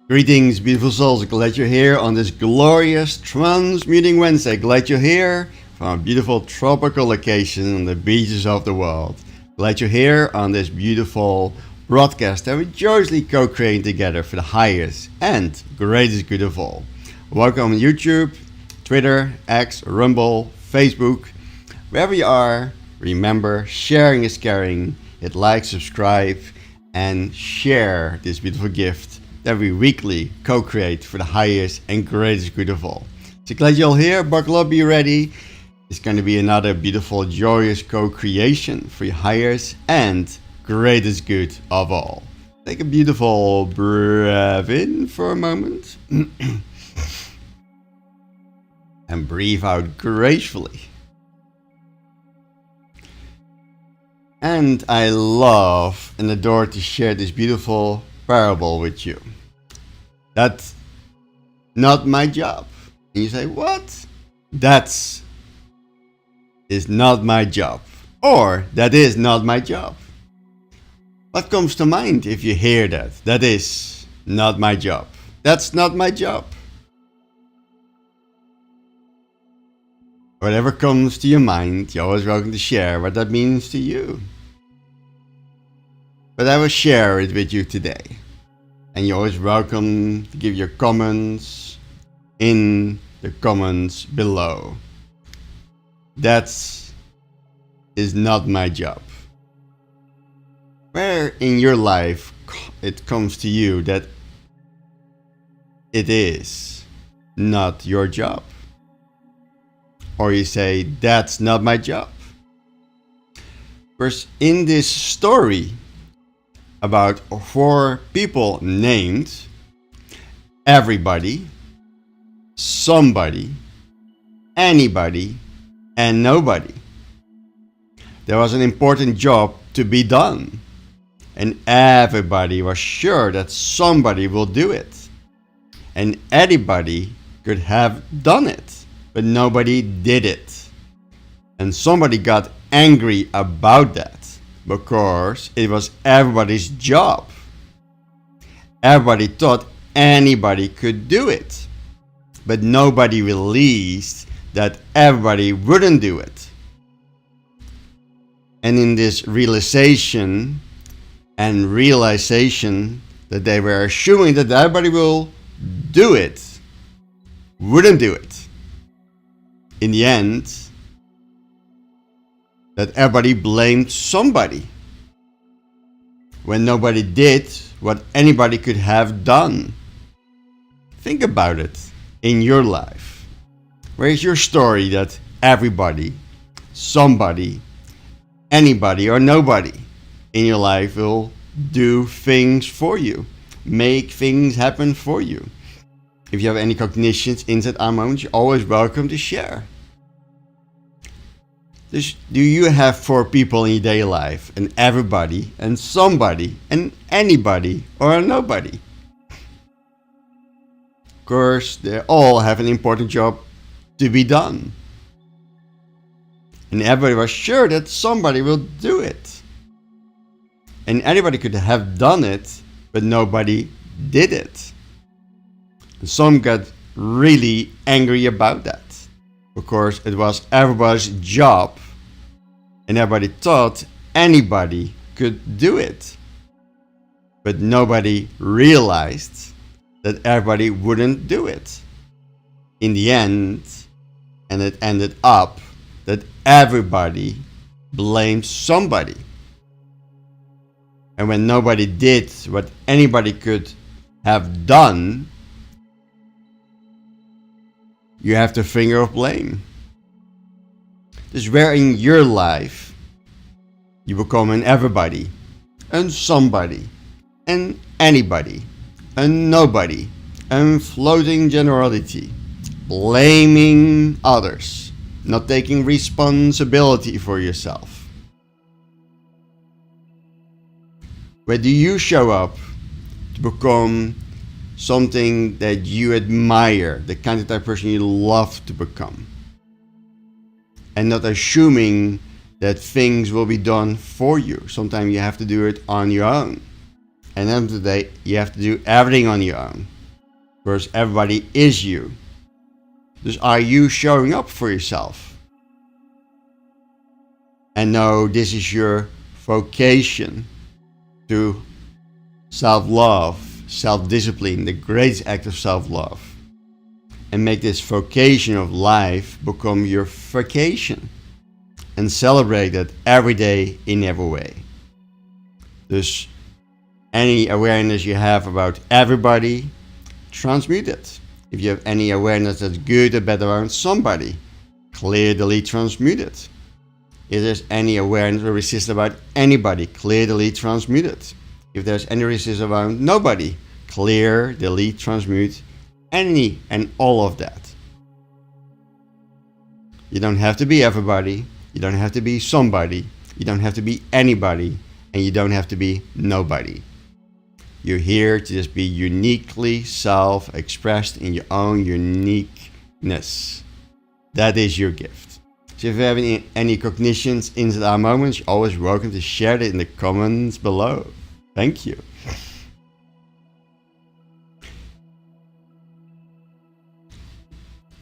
Greetings, beautiful souls. Glad you're here on this glorious Transmuting Wednesday. Glad you're here from a beautiful tropical location on the beaches of the world. Glad you're here on this beautiful broadcast that we're joyously co-creating together for the highest and greatest good of all. Welcome on YouTube, Twitter, X, Rumble, Facebook. Wherever you are, remember, sharing is caring. Hit like, subscribe, and share this beautiful gift that we weekly co-create for the highest and greatest good of all. So glad you're all here. Buckle up, be ready. It's going to be another beautiful, joyous co-creation for your highest and greatest good of all. Take a beautiful breath in for a moment. And breathe out gracefully. And I love and adore to share this beautiful parable with you. That's not my job. And you say, what? That's is not my job. Or that is not my job. What comes to mind if you hear that? That is not my job. That's not my job. Whatever comes to your mind, you're always welcome to share what that means to you. But I will share it with you today. And you're always welcome to give your comments in the comments below. That is not my job. Where in your life it comes to you that it is not your job? Or you say, that's not my job. First, in this story about 4 people named everybody, somebody, anybody, and nobody, there was an important job to be done. And everybody was sure that somebody will do it. And anybody could have done it, but nobody did it. And somebody got angry about that because it was everybody's job. Everybody thought anybody could do it, but nobody released that everybody wouldn't do it. And in this realization that they were assuming that everybody will do it, wouldn't do it. In the end, that everybody blamed somebody when nobody did what anybody could have done. Think about it in your life. Where is your story that everybody, somebody, anybody or nobody in your life will do things for you, make things happen for you? If you have any cognitions, insight, moments, you're always welcome to share. Do you have 4 people in your daily life, and everybody, and somebody, and anybody, or a nobody? Of course, they all have an important job to be done. And everybody was sure that somebody will do it. And anybody could have done it, but nobody did it. And some got really angry about that. Of course, it was everybody's job, and everybody thought anybody could do it. But nobody realized that everybody wouldn't do it. In the end, and it ended up that everybody blamed somebody. And when nobody did what anybody could have done, you have the finger of blame. This where in your life you become an everybody, and somebody, and anybody, and nobody, and floating generality, blaming others, not taking responsibility for yourself. Where do you show up to become something that you admire, the kind of type of person you love to become? And not assuming that things will be done for you. Sometimes you have to do it on your own. And at the end of the day, you have to do everything on your own. Because everybody is you. Dus are you showing up for yourself? And know this is your vocation to self-love, self-discipline, the greatest act of self-love. And make this vocation of life become your vacation. And celebrate that every day in every way. Dus any awareness you have about everybody, transmute it. If you have any awareness that's good or bad around somebody, clear, delete, transmute it. If there's any awareness or resistance about anybody, clear, delete, transmute it. If there's any resistance around nobody, clear, delete, transmute any and all of that. You don't have to be everybody, you don't have to be somebody, you don't have to be anybody, and you don't have to be nobody. You're here to just be uniquely self-expressed in your own uniqueness. That is your gift. So if you have any cognitions, insight, aha moments, you're always welcome to share it in the comments below. Thank you.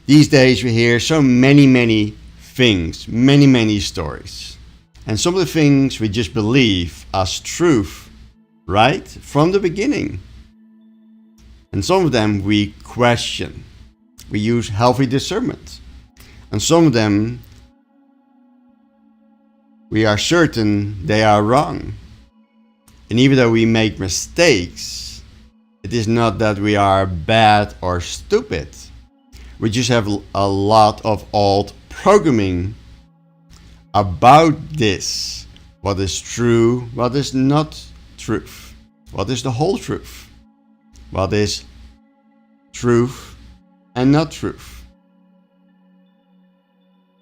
These days we hear so many things, many stories. And some of the things we just believe as truth, right? From the beginning. And some of them we question. We use healthy discernment. And some of them we are certain they are wrong. And even though we make mistakes, it is not that we are bad or stupid. We just have a lot of old programming about this. What is true, what is not truth. What is the whole truth? What is truth and not truth?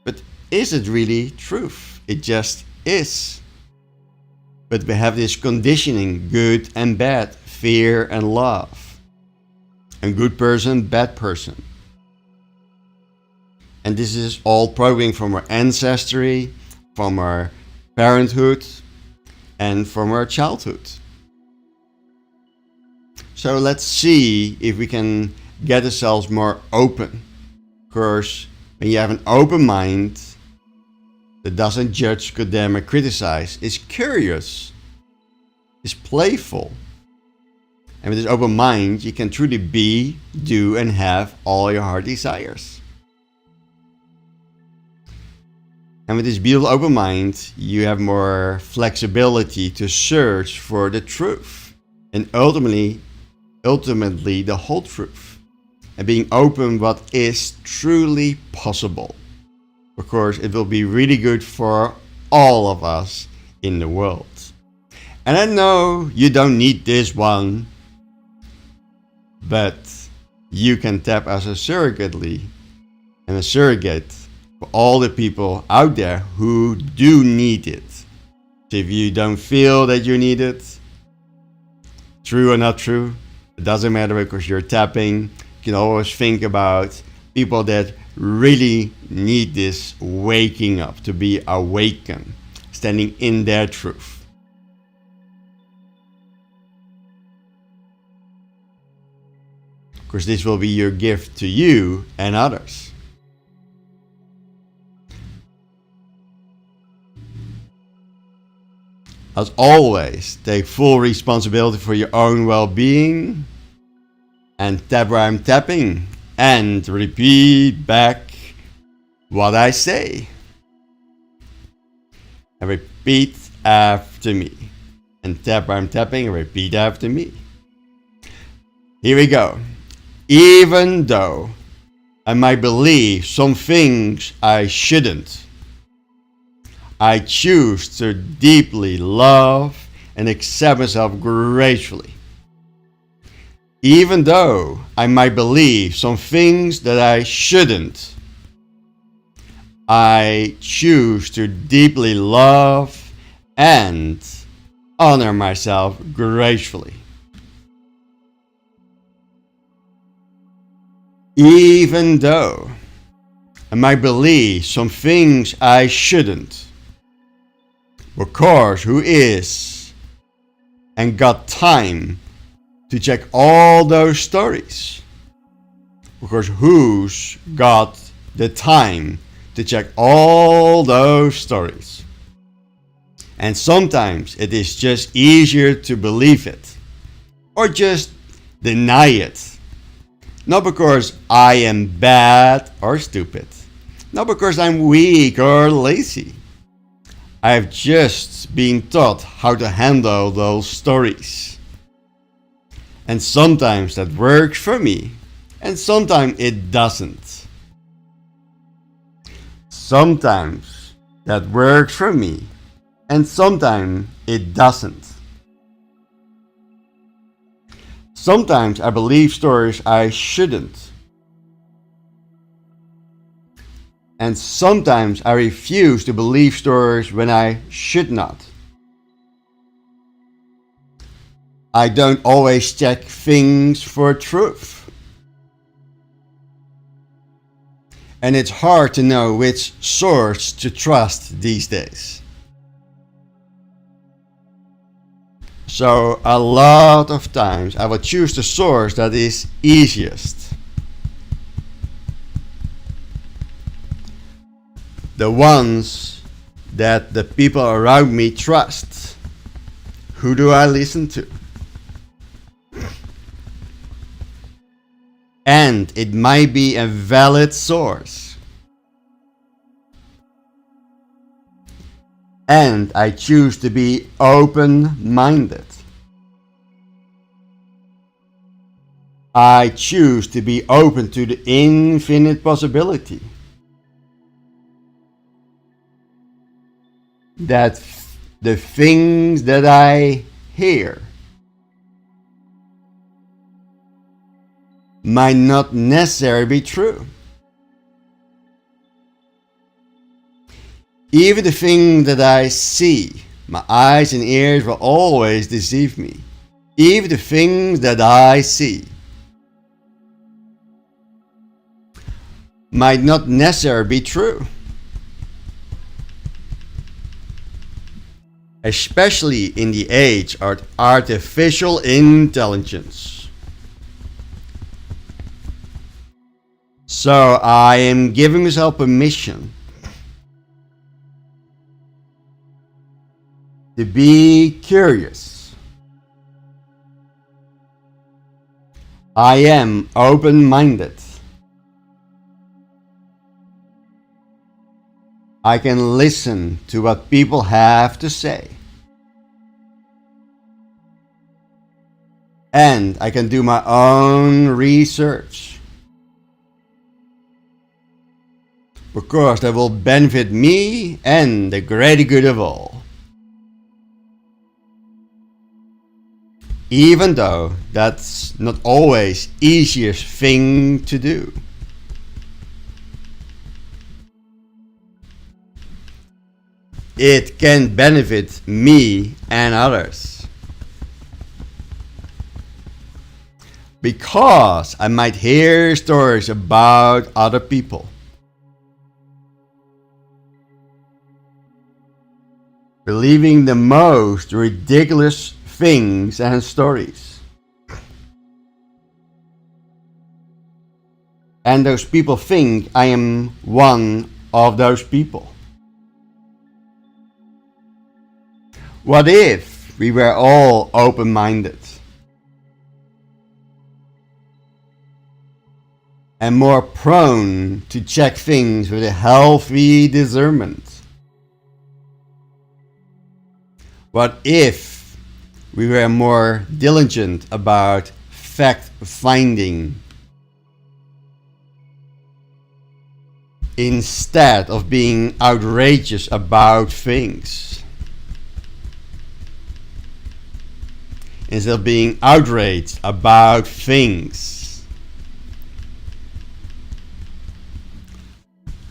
But is it really truth? It just is. But we have this conditioning, good and bad, fear and love. And good person, bad person. And this is all programming from our ancestry, from our parenthood, and from our childhood. So let's see if we can get ourselves more open. Because when you have an open mind that doesn't judge, condemn, or criticize, is curious, is playful. And with this open mind, you can truly be, do, and have all your heart desires. And with this beautiful open mind, you have more flexibility to search for the truth. And ultimately the whole truth. And being open what is truly possible. Of course, it will be really good for all of us in the world. And I know you don't need this one, but you can tap as a surrogate for all the people out there who do need it. So if you don't feel that you need it, true or not true, it doesn't matter because you're tapping. You can always think about people that really need this waking up, to be awakened, standing in their truth. Because this will be your gift to you and others. As always, take full responsibility for your own well-being and tap where I'm tapping and repeat back what I say. And repeat after me. And tap where I'm tapping and repeat after me. Here we go. Even though I might believe some things I shouldn't, I choose to deeply love and accept myself gracefully. Even though I might believe some things that I shouldn't, I choose to deeply love and honor myself gracefully. Even though I might believe some things I shouldn't, because who is and got time to check all those stories Because who's got the time to check all those stories? And sometimes it is just easier to believe it, or just deny it. Not because I am bad or stupid, not because I'm weak or lazy. I've just been taught how to handle those stories. And sometimes that works for me, and sometimes it doesn't. Sometimes that works for me, and sometimes it doesn't. Sometimes I believe stories I shouldn't. And sometimes I refuse to believe stories when I should not. I don't always check things for truth. And it's hard to know which source to trust these days. So a lot of times I will choose the source that is easiest. The ones that the people around me trust. Who do I listen to? And it might be a valid source. And I choose to be open-minded. I choose to be open to the infinite possibility that the things that I hear might not necessarily be true. Even the thing that I see, my eyes and ears will always deceive me. Even the things that I see might not necessarily be true. Especially in the age of artificial intelligence. So I am giving myself permission to be curious. I am open-minded. I can listen to what people have to say. And I can do my own research. Because that will benefit me and the greater good of all. Even though that's not always easiest thing to do. It can benefit me and others. Because I might hear stories about other people. Believing the most ridiculous things and stories. And those people think I am one of those people. What if we were all open-minded? And more prone to check things with a healthy discernment? What if we were more diligent about fact-finding instead of being outrageous about things? Instead of being outraged about things.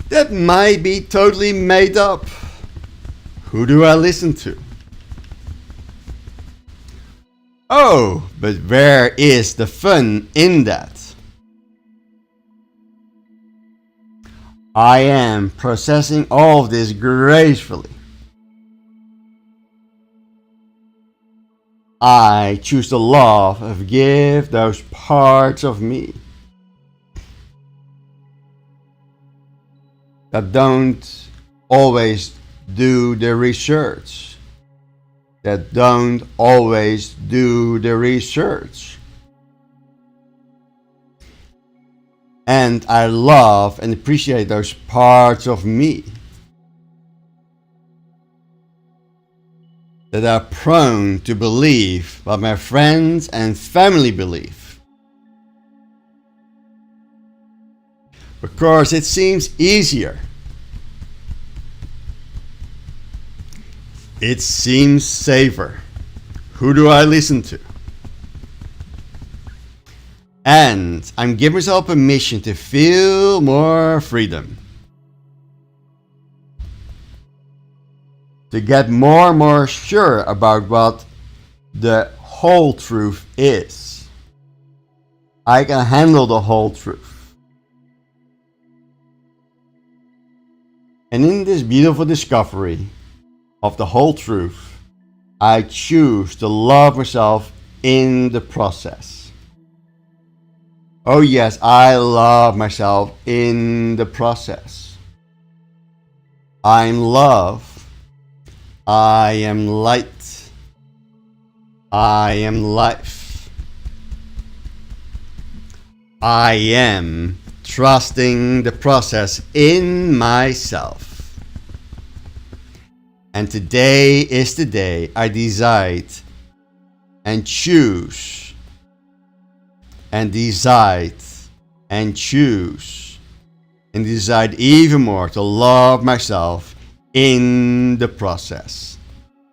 That might be totally made up. Who do I listen to? Oh, but where is the fun in that? I am processing all of this gracefully. I choose to love and forgive those parts of me. that don't always do the research. That don't always do the research. And I love and appreciate those parts of me that are prone to believe what my friends and family believe. Because it seems easier. It seems safer. Who do I listen to? And I'm giving myself permission to feel more freedom. To get more and more sure about what the whole truth is. I can handle the whole truth. And in this beautiful discovery of the whole truth, I choose to love myself in the process. Oh yes, I love myself in the process. I'm love. I am light. I am life. I am trusting the process in myself. And today is the day I decide and choose and decide and choose and decide even more to love myself in the process,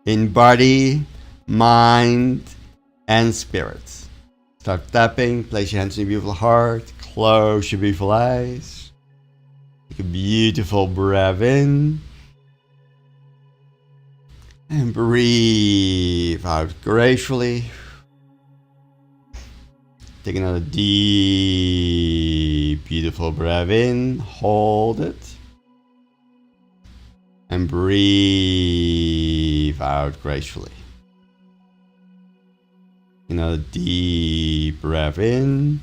in body, mind, and spirit. Start tapping, place your hands in your beautiful heart, close your beautiful eyes, take a beautiful breath in, and breathe out gracefully. Take another deep, beautiful breath in, hold it, and breathe out gracefully. Another deep breath in,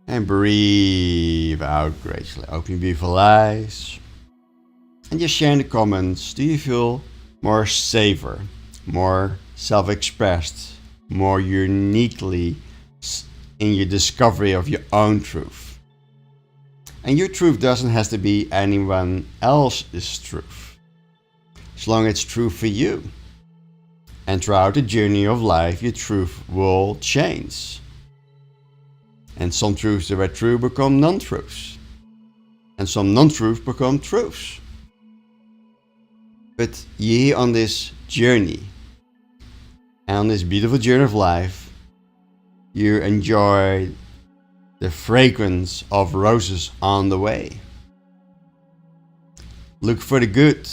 and breathe out gracefully. Open your beautiful eyes, and just share in the comments, do you feel more safer, more self-expressed, more uniquely in your discovery of your own truth? And your truth doesn't have to be anyone else's truth, as long as it's true for you. And throughout the journey of life, your truth will change. And some truths that are true become non-truths. And some non-truths become truths. But you're on this journey, and on this beautiful journey of life, you enjoy the fragrance of roses on the way. Look for the good,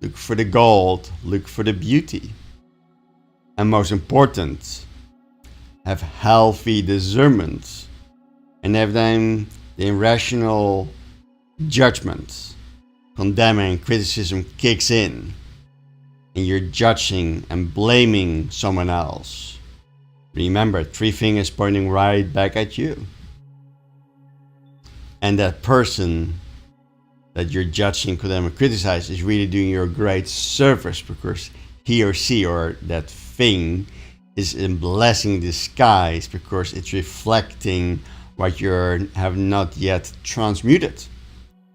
look for the gold, look for the beauty. And most important, have healthy discernment and have then the irrational judgment. Condemning, criticism kicks in, and you're judging and blaming someone else. Remember, 3 fingers pointing right back at you. And that person that you're judging, condemning, and criticize is really doing you a great service, because he or she or that thing is a blessing in disguise, because it's reflecting what you have not yet transmuted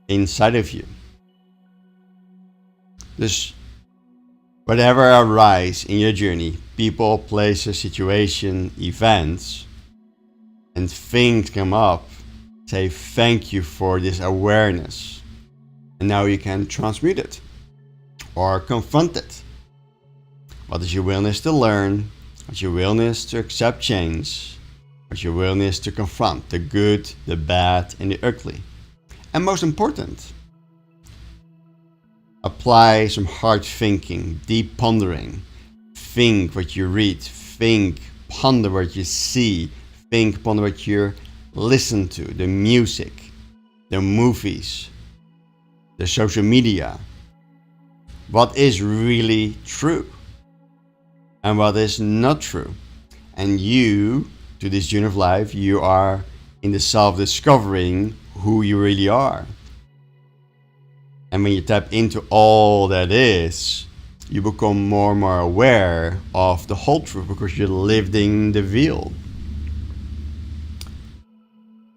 inside of you. Dus whatever arises in your journey, people, places, situation, events, and things come up, say thank you for this awareness. And now you can transmute it or confront it. What is your willingness to learn? What's your willingness to accept change? What's your willingness to confront the good, the bad, and the ugly? And most important, apply some hard thinking, deep pondering. Think what you read, think, ponder what you see, think, ponder what you listen to, the music, the movies, the social media. What is really true and what is not true? And you, to this journey of life, you are in the self-discovering who you really are. And when you tap into all that is, you become more and more aware of the whole truth because you're living the veil.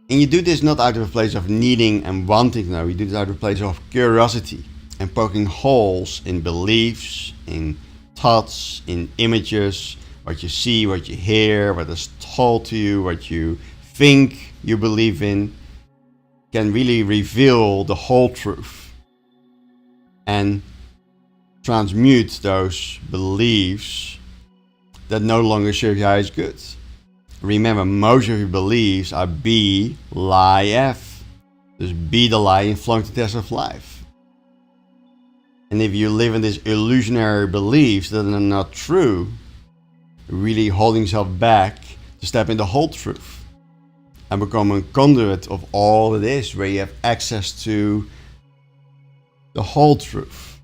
And you do this not out of a place of needing and wanting to know, you do this out of a place of curiosity and poking holes in beliefs, in thoughts, in images, what you see, what you hear, what is told to you, what you think you believe in, can really reveal the whole truth and transmute those beliefs that no longer serve you as good. Remember, most of your beliefs are B, lie, F. Just be the lie and flunk the test of life. And if you live in these illusionary beliefs that are not true, you're really holding yourself back to step into the whole truth and become a conduit of all that is, where you have access to the whole truth,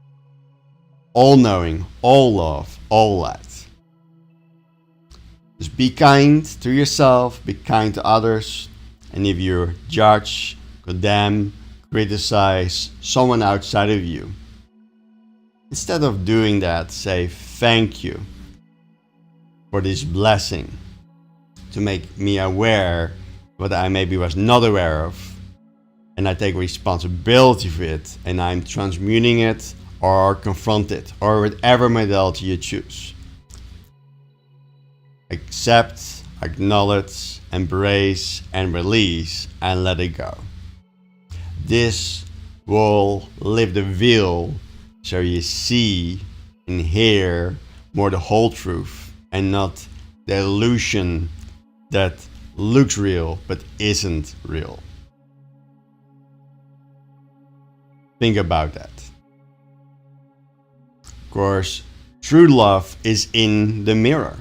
all knowing, all love, all light. Just be kind to yourself, be kind to others, and if you judge, condemn, criticize someone outside of you, instead of doing that, say thank you for this blessing to make me aware what I maybe was not aware of, and I take responsibility for it, and I'm transmuting it or confront it, or whatever modality you choose. Accept, acknowledge, embrace, and release, and let it go. This will lift the veil so you see and hear more the whole truth and not the illusion that looks real but isn't real. Think about that. Of course, true love is in the mirror.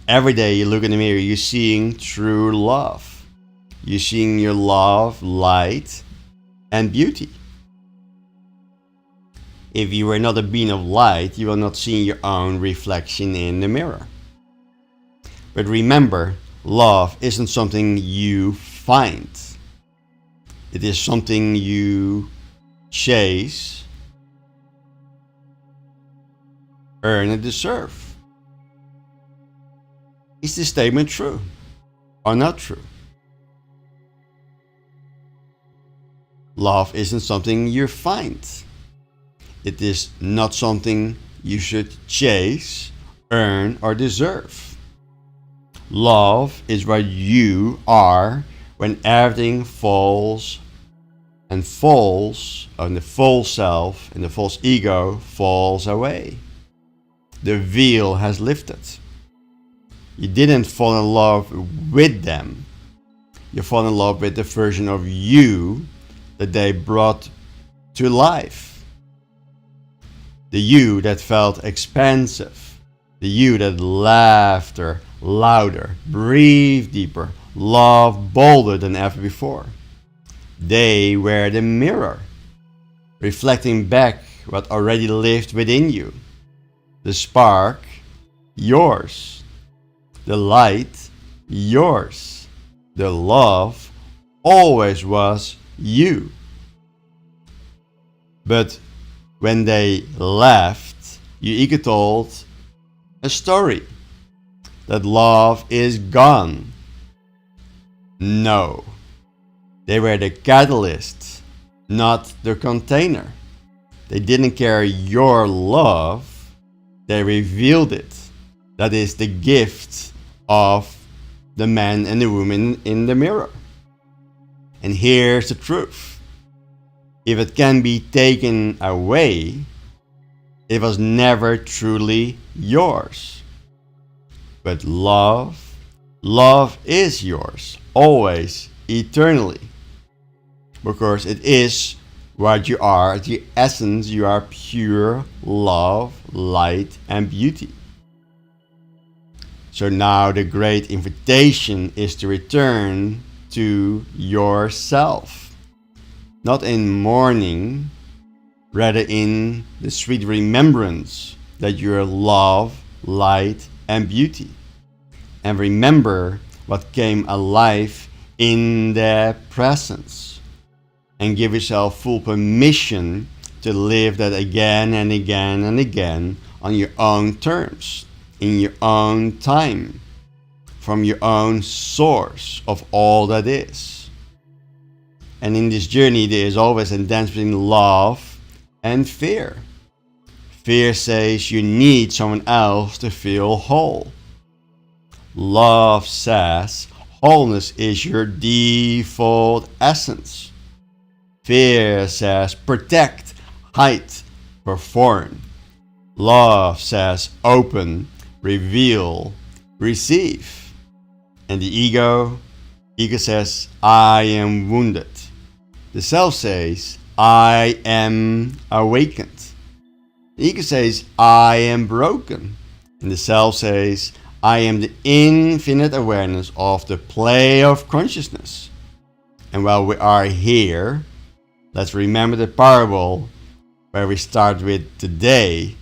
Every day you look in the mirror, you're seeing true love. You're seeing your love, light, and beauty. If you were not a being of light, you will not see your own reflection in the mirror. But remember, love isn't something you find. It is something you chase, earn, and deserve. Is this statement true or not true? Love isn't something you find. It is not something you should chase, earn, or deserve. Love is what you are when everything falls, and the false self and the false ego falls away. The veil has lifted. You didn't fall in love with them. You fall in love with the version of you that they brought to life. The you that felt expansive. The you that laughed louder, breathed deeper, loved bolder than ever before. They were the mirror, reflecting back what already lived within you. The spark, yours. The light, yours. The love always was you. But when they left, your ego told a story that love is gone. No, they were the catalyst, not the container. They didn't carry your love, they revealed it. That is the gift of the man and the woman in the mirror. And here's the truth. If it can be taken away, it was never truly yours. But love is yours, always, eternally. Because it is what you are, at the essence, you are pure love, light, and beauty. So now the great invitation is to return to yourself. Not in mourning, rather in the sweet remembrance that you are love, light, and beauty. And remember what came alive in their presence, and give yourself full permission to live that again and again and again on your own terms, in your own time, from your own source of all that is. And in this journey, there is always a dance between love and fear. Fear says you need someone else to feel whole. Love says wholeness is your default essence. Fear says protect, hide, perform. Love says open, reveal, receive. And the ego says I am wounded. The self says I am awakened. The ego says I am broken. And the self says I am the infinite awareness of the play of consciousness. And while we are here, let's remember the parable where we start with today.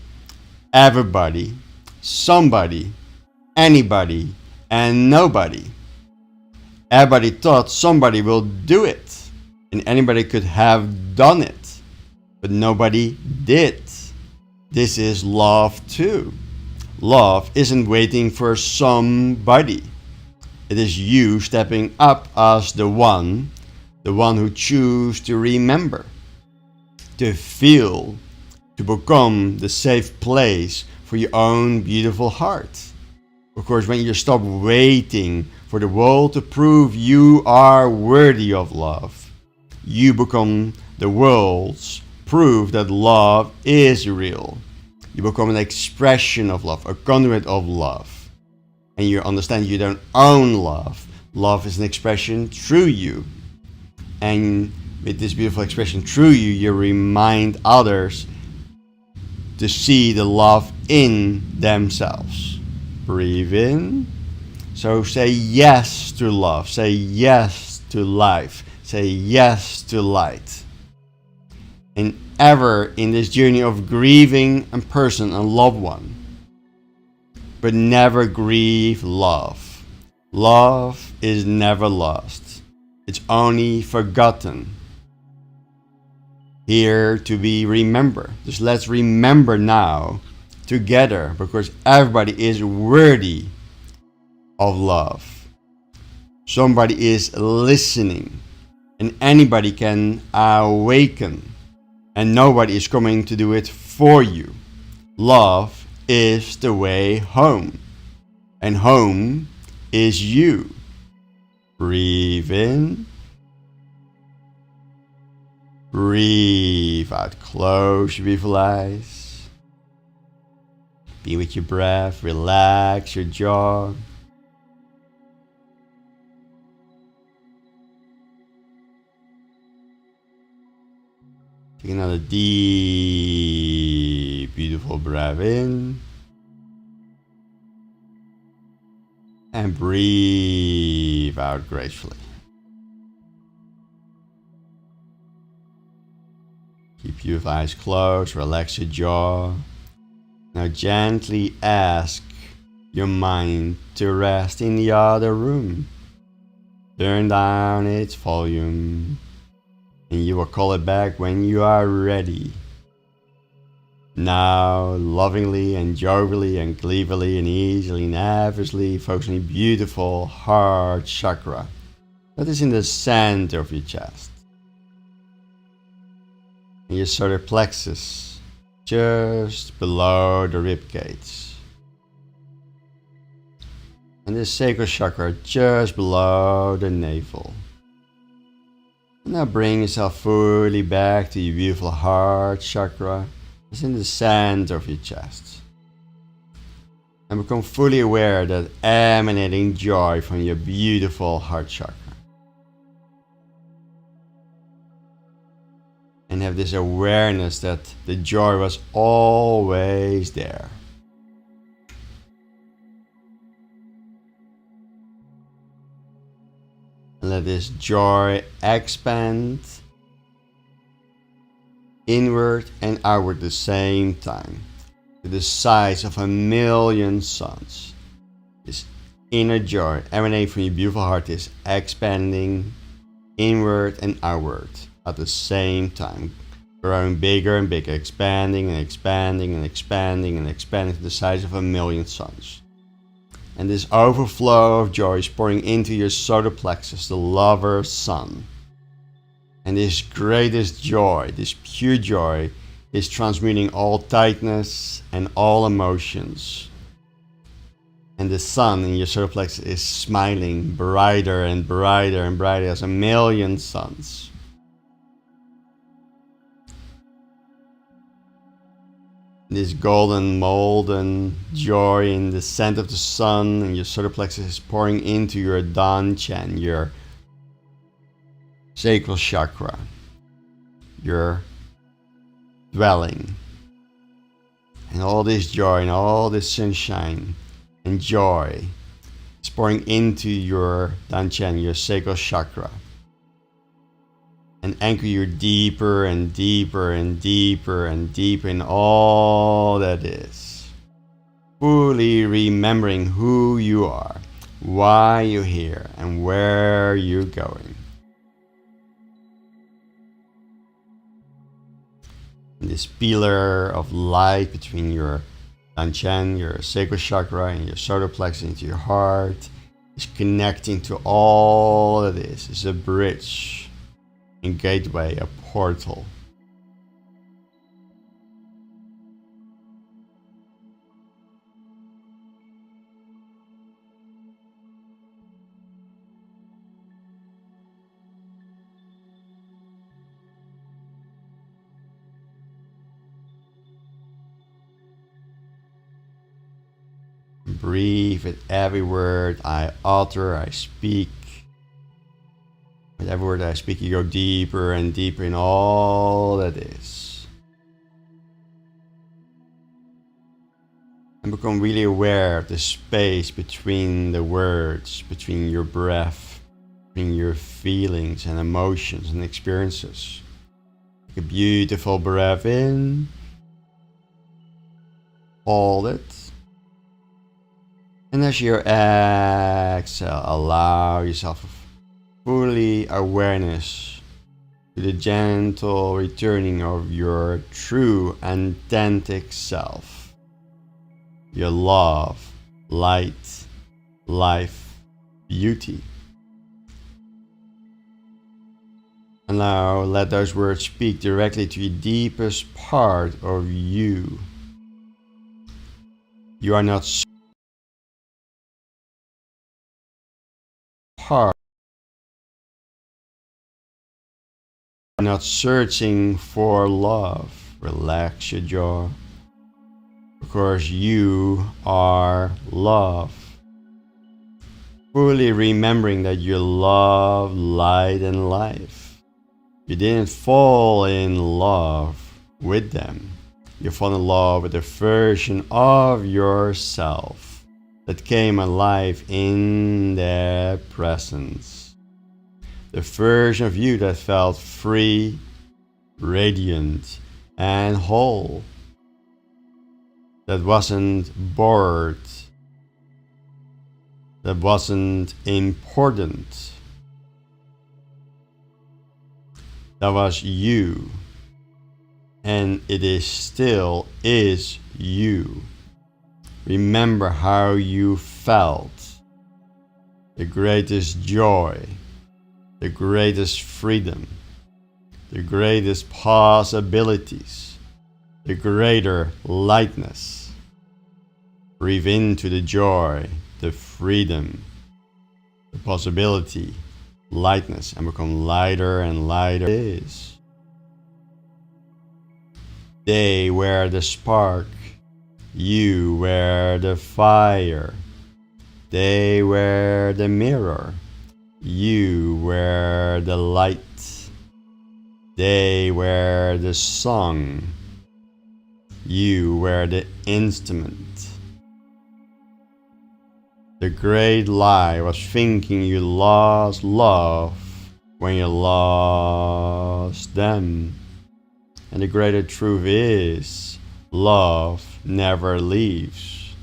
Everybody, somebody, anybody, and nobody. Everybody thought somebody will do it, and anybody could have done it, but nobody did. This is love too. Love isn't waiting for somebody. It is you stepping up as the one who chooses to remember, to feel, to become the safe place for your own beautiful heart. Of course, when you stop waiting for the world to prove you are worthy of love, you become the world's proof that love is real. You become an expression of love, a conduit of love. And you understand you don't own love. Love is an expression through you. And with this beautiful expression through you, you remind others to see the love in themselves. Breathe in. So say yes to love. Say yes to life. Say yes to light. And ever in this journey of grieving a person, a loved one, but never grieve love. Love is never lost. It's only forgotten. Here to be remembered. Just let's remember now together, because everybody is worthy of love. Somebody is listening, and anybody can awaken, and nobody is coming to do it for you. Love is the way home, and home is you. Breathe in. Breathe out. Close your beautiful eyes. Be with your breath. Relax your jaw. Take another deep, beautiful breath in. And breathe out gracefully. Keep your eyes closed, relax your jaw. Now gently ask your mind to rest in the other room. Turn down its volume, and you will call it back when you are ready. Now, lovingly and jovially and gleefully and easily and effortlessly focus on your beautiful heart chakra that is in the center of your chest. And your solar plexus just below the rib cage. And the sacral chakra just below the navel. And now bring yourself fully back to your beautiful heart chakra. It's in the center of your chest. And become fully aware that emanating joy from your beautiful heart chakra. And have this awareness that the joy was always there. And let this joy expand inward and outward at the same time, to the size of 1,000,000 suns. This inner joy emanating from your beautiful heart is expanding inward and outward at the same time, growing bigger and bigger, expanding and expanding and expanding and expanding to the size of 1,000,000 suns. And this overflow of joy is pouring into your solar plexus, the lover sun. And this greatest joy, this pure joy, is transmuting all tightness and all emotions. And the sun in your solar plexus is smiling brighter and brighter and brighter as 1,000,000 suns. This golden molten joy in the scent of the sun and your solar plexus is pouring into your Danchen, your sacral chakra, your dwelling. And all this joy and all this sunshine and joy is pouring into your Danchen, your sacral chakra. And anchor you deeper and deeper and deeper and deeper in all that is. Fully remembering who you are, why you're here, and where you're going. And this pillar of light between your Danchen, your sacral chakra, and your solar plexus into your heart is connecting to all that is. It's a bridge. And gateway, a portal. Breathe with every word I utter, I speak. With every word I speak, you go deeper and deeper in all that is. And become really aware of the space between the words, between your breath, between your feelings and emotions and experiences. Take a beautiful breath in. Hold it. And as you exhale, allow yourself fully awareness to the gentle returning of your true authentic self, your love, light, life, beauty. And now let those words speak directly to the deepest part of you. You are not part. Not searching for love. Relax your jaw. Because you are love. Fully remembering that you love light and life. You didn't fall in love with them. You fall in love with a version of yourself that came alive in their presence. The version of you that felt free, radiant, and whole. That wasn't bored. That wasn't important. That was you. And it is still is you. Remember how you felt. The greatest joy. The greatest freedom, the greatest possibilities, the greater lightness. Breathe into the joy, the freedom, the possibility, lightness, and become lighter and lighter. It is. They were the spark, you were the fire. They were the mirror. You were the light. They were the song. You were the instrument. The great lie was thinking you lost love when you lost them. And the greater truth is, love never leaves.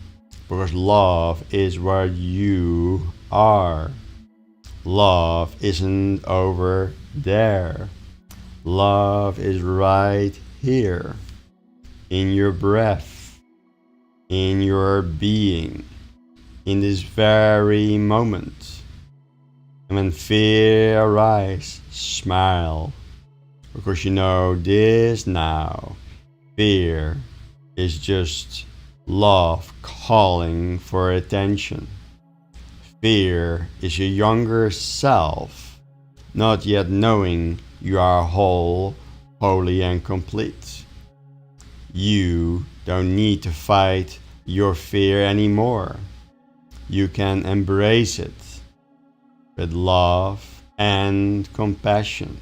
Because love is where you are. Love isn't over there. Love is right here, in your breath, in your being, in this very moment. And when fear arises, smile, because you know this now. Fear is just love calling for attention. Fear is your younger self, not yet knowing you are whole, holy and complete. You don't need to fight your fear anymore. You can embrace it with love and compassion.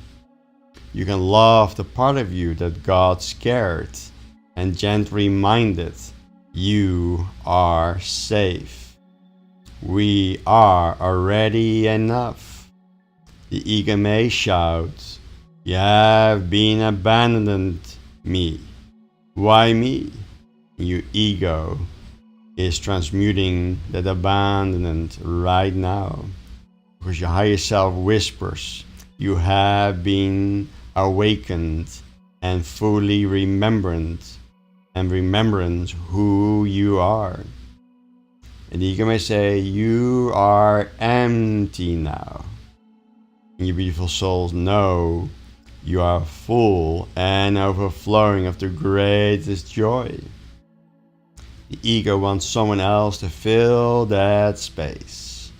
You can love the part of you that got scared and gently remind it you are safe. We are already enough. The ego may shout, "You have been abandoned me." Why me? Your ego is transmuting that abandonment right now. Because your higher self whispers, you have been awakened and fully remembrance who you are. And the ego may say, you are empty now. And your beautiful souls know you are full and overflowing of the greatest joy. The ego wants someone else to fill that space.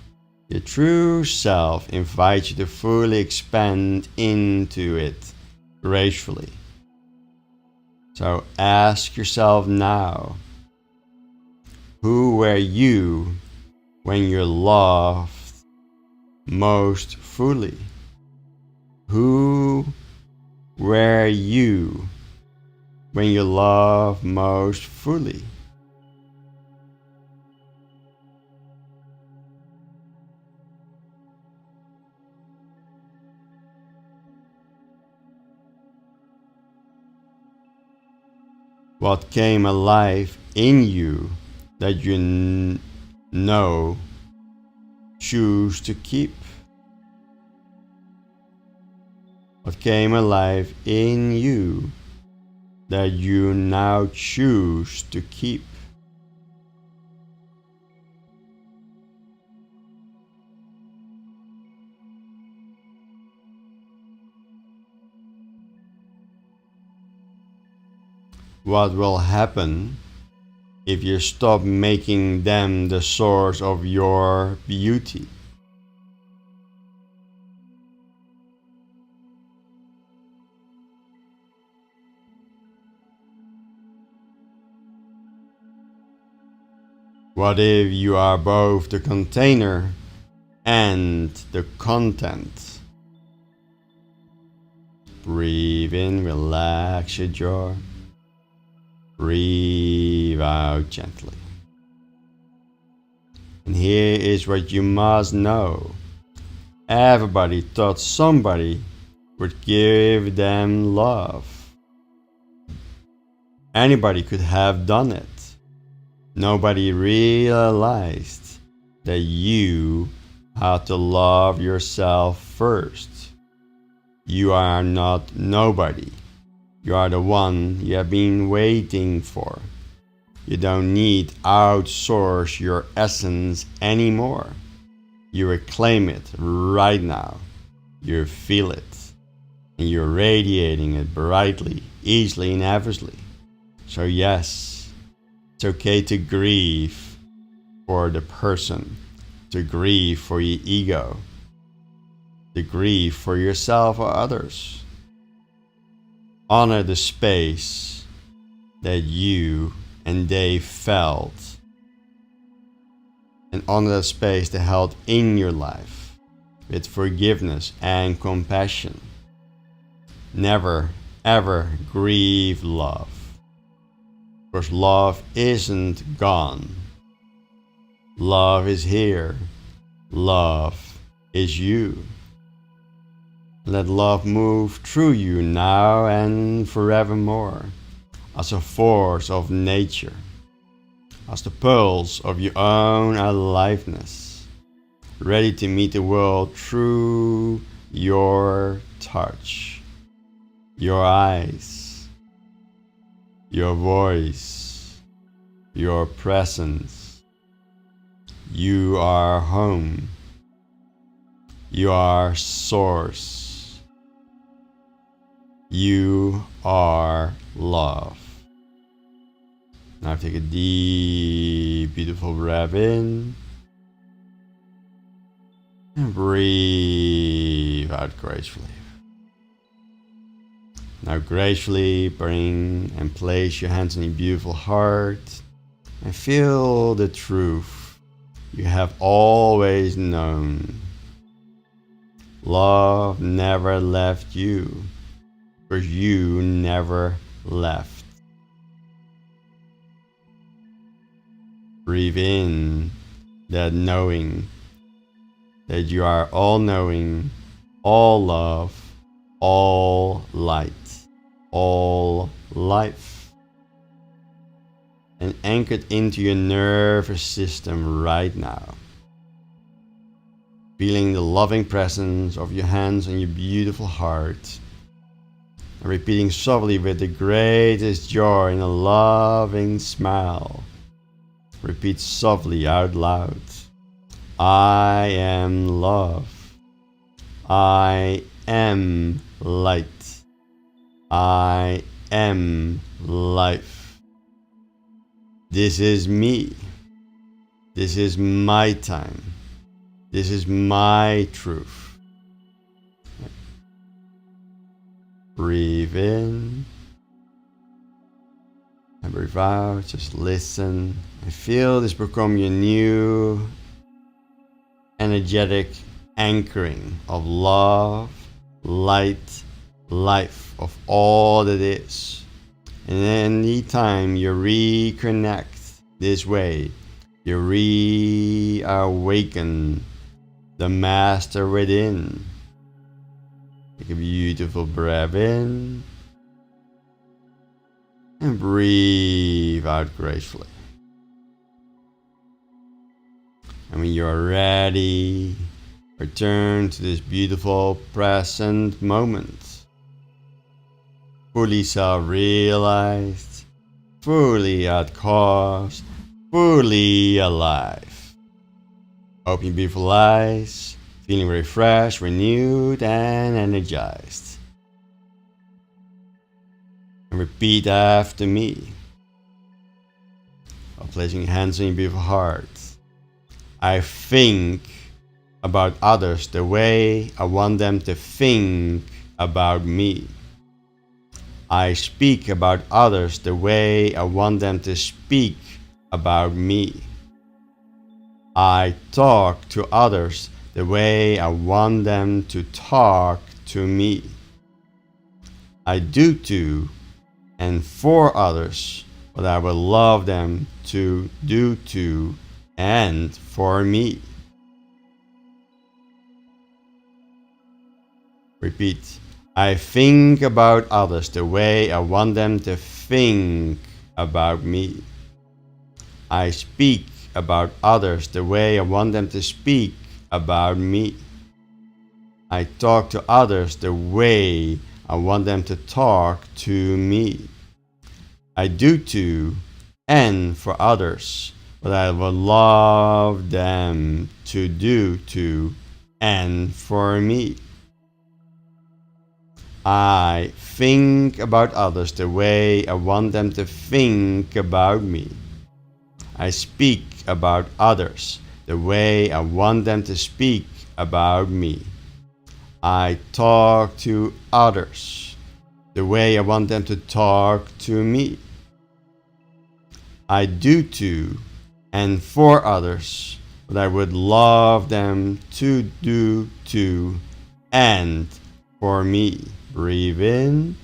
Your true self invites you to fully expand into it gracefully. So ask yourself now, who were you when you loved most fully? Who were you when you loved most fully? What came alive in you that you know choose to keep? What came alive in you that you now choose to keep? What will happen if you stop making them the source of your beauty? What if you are both the container and the content? Breathe in, relax your jaw. Breathe out gently. And here is what you must know. Everybody thought somebody would give them love. Anybody could have done it. Nobody realized that you had to love yourself first. You are not nobody. You are the one you have been waiting for. You don't need to outsource your essence anymore. You reclaim it right now. You feel it. And you're radiating it brightly, easily and effortlessly. So yes, it's okay to grieve for the person, to grieve for your ego, to grieve for yourself or others. Honor the space that you and they felt, and honor the space they held in your life with forgiveness and compassion. Never ever grieve love, because love isn't gone. Love is here. Love is you. Let love move through you now and forevermore as a force of nature, as the pulse of your own aliveness, ready to meet the world through your touch, your eyes, your voice, your presence. You are home. You are source. You are love. Now take a deep, beautiful breath in. And breathe out gracefully. Now gracefully bring and place your hands on your beautiful heart and feel the truth you have always known. Love never left you, because you never left. Breathe in that knowing that you are all knowing, all love, all light, all life. And anchored into your nervous system right now. Feeling the loving presence of your hands on your beautiful heart. And repeating softly with the greatest joy and a loving smile. Repeat softly out loud. I am love. I am light. I am life. This is me. This is my time. This is my truth. Breathe in and breathe out. Just listen and feel this become your new energetic anchoring of love, light, life, of all that is. And any time you reconnect this way, you reawaken the master within. Take a beautiful breath in and breathe out gracefully. And when you are ready, return to this beautiful present moment. Fully self-realized, fully at cause, fully alive. Open your beautiful eyes, feeling refreshed, renewed, and energized. And repeat after me, while placing your hands on your beautiful heart. I think about others the way I want them to think about me. I speak about others the way I want them to speak about me. I talk to others the way I want them to talk to me. I do to and for others what I would love them to do to and for me. Repeat. I think about others the way I want them to think about me. I speak about others the way I want them to speak about me. I talk to others the way I want them to talk to me. I do to and for others what I would love them to do to and for me. I think about others the way I want them to think about me. I speak about others the way I want them to speak about me. I talk to others the way I want them to talk to me. I do to and for others what I would love them to do to and for me. Breathe in.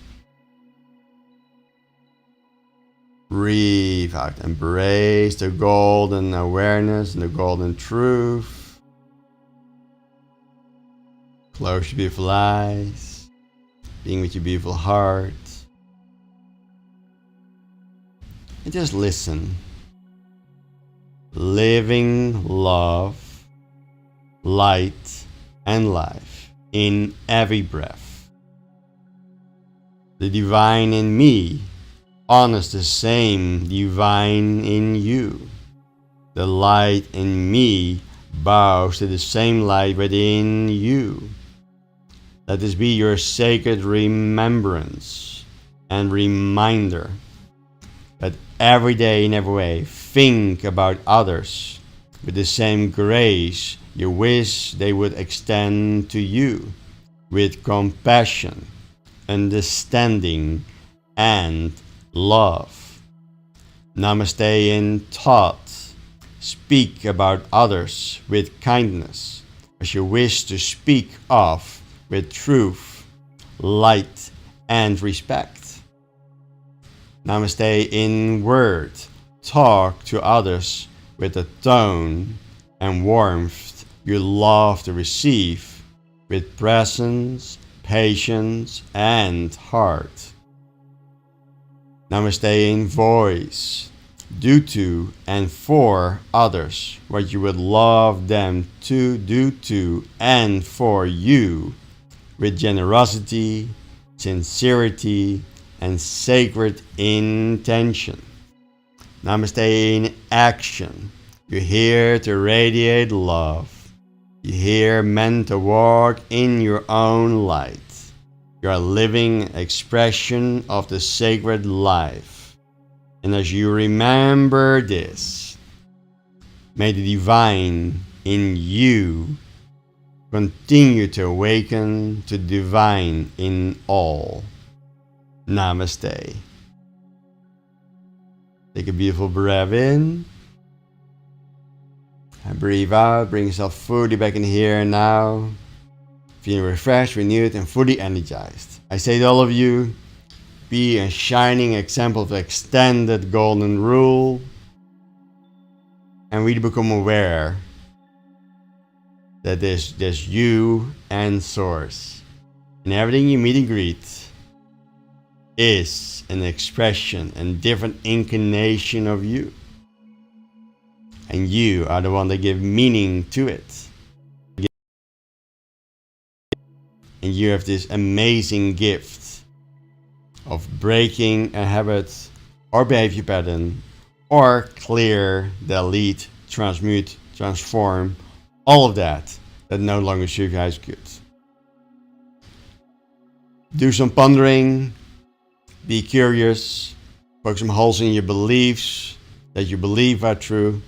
Breathe out. Embrace the golden awareness and the golden truth. Close your beautiful eyes. Being with your beautiful heart. And just listen. living love, light, and life in every breath. The divine in me honors the same divine in you. The light in me bows to the same light within you. Let this be your sacred remembrance and reminder that every day in every way think about others with the same grace you wish they would extend to you, with compassion, understanding, and love. Namaste in thought. Speak about others with kindness, as you wish to speak of with truth, light, and respect. Namaste in word. Talk to others with a tone and warmth you love to receive, with presence, patience, and heart. Namaste in voice. Do to and for others what you would love them to do to and for you, with generosity, sincerity, and sacred intention. Namaste in action. You're here to radiate love. You're here meant to walk in your own light. You're a living expression of the sacred life. And as you remember this, may the divine in you continue to awaken to divine in all. Namaste. Take a beautiful breath in. And breathe out. Bring yourself fully back in here and now. Feeling refreshed, renewed, and fully energized. I say to all of you, be a shining example of the extended golden rule, and really become aware that there's you and source, and everything you meet and greet is an expression and different incarnation of you, and you are the one that give meaning to it, and you have this amazing gift of breaking a habit or behavior pattern, or clear, delete, transmute, transform, all of that no longer serves you guys good. Do some pondering, be curious, poke some holes in your beliefs that you believe are true,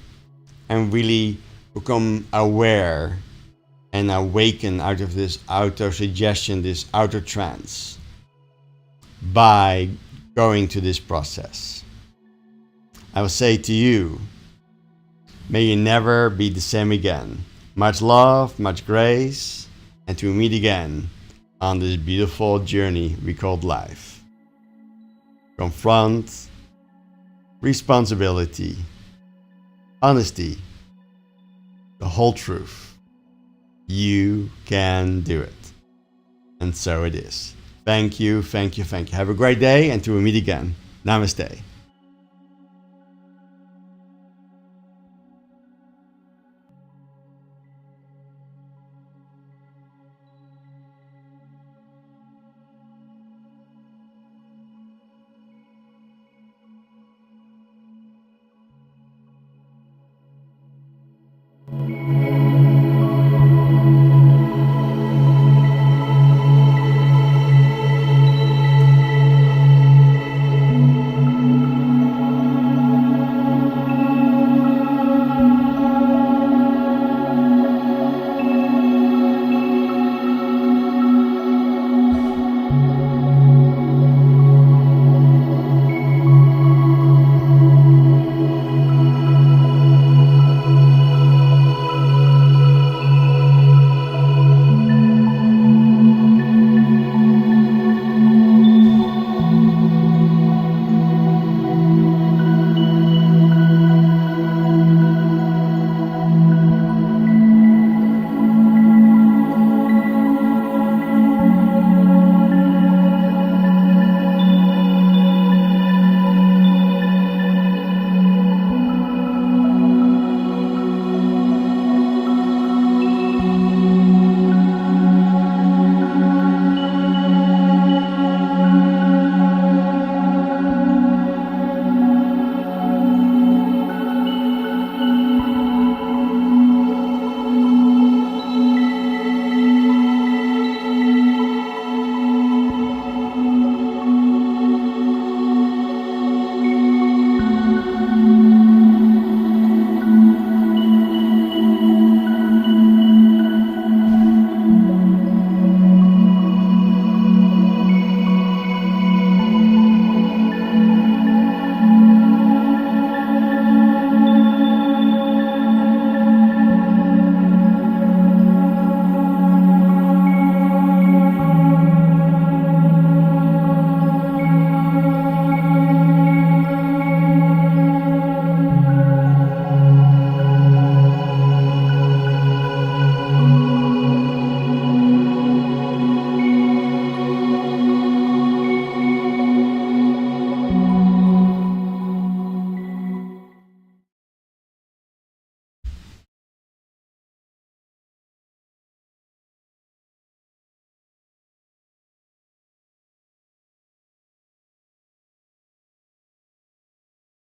and really become aware and awaken out of this auto-suggestion, this auto-trance, by going to this process. I will say to you, may you never be the same again. Much love, much grace, and to meet again on this beautiful journey we call life. Confront, responsibility, honesty, the whole truth. You can do it. And so it is. Thank you, thank you, thank you. Have a great day, and till we meet again. Namaste.